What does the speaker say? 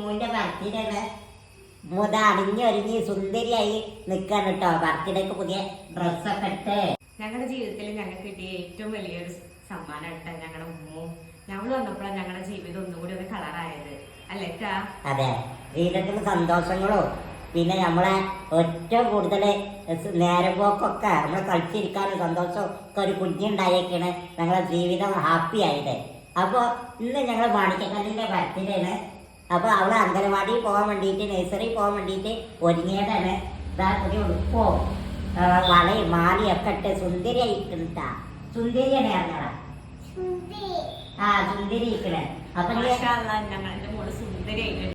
ഷിമുവിന്റെ birthday മുത അണിഞ്ഞൊരുങ്ങി സുന്ദരിയായി നിൽക്കാൻ കേട്ടോ. ബർത്ത്ഡേക്ക് പുതിയ ഡ്രസ്സൊക്കെ ഇട്ട് ഞങ്ങളുടെ ജീവിതത്തിൽ ഞങ്ങൾക്ക് കിട്ടിയ ഏറ്റവും വലിയൊരു സമ്മാനം കേട്ടോ ഞങ്ങളുടെ ഉമ്മു. ഞങ്ങൾ വന്നപ്പോഴാണ് ഞങ്ങളുടെ ജീവിതം ഒന്നുകൂടി ഒന്ന് കളറായത് അല്ലേക്കാ? അതെ, ജീവിതത്തിൽ സന്തോഷങ്ങളും പിന്നെ നമ്മളെ ഏറ്റവും കൂടുതൽ നേരം പോക്കൊക്കെ നമ്മൾ കളിച്ചിരിക്കാനും സന്തോഷവും ഒക്കെ ഒരു കുഞ്ഞുണ്ടായേക്കാണ് ഞങ്ങളെ ജീവിതം ഹാപ്പി ആയത്. അപ്പോൾ ഇന്ന് ഞങ്ങൾ മാണിക്കക്കല്ലിൻ്റെ ബർത്ത്ഡേയാണ്. അപ്പോൾ അവളെ അംഗനവാടിയിൽ പോകാൻ വേണ്ടിയിട്ട് നഴ്സറിയിൽ പോകാൻ വേണ്ടിയിട്ട് ഒരുങ്ങിയതാണ്. ഇതാ പുതിയ ഉടുപ്പോ വളയും മാലയൊക്കെ ഇട്ട് സുന്ദരിയായിട്ടാ. സുന്ദരിയാണ് ഞങ്ങളെ സുന്ദരി ഇരിക്കണേ. അപ്പം ഞങ്ങളുടെ മോള് സുന്ദരിയായിട്ട്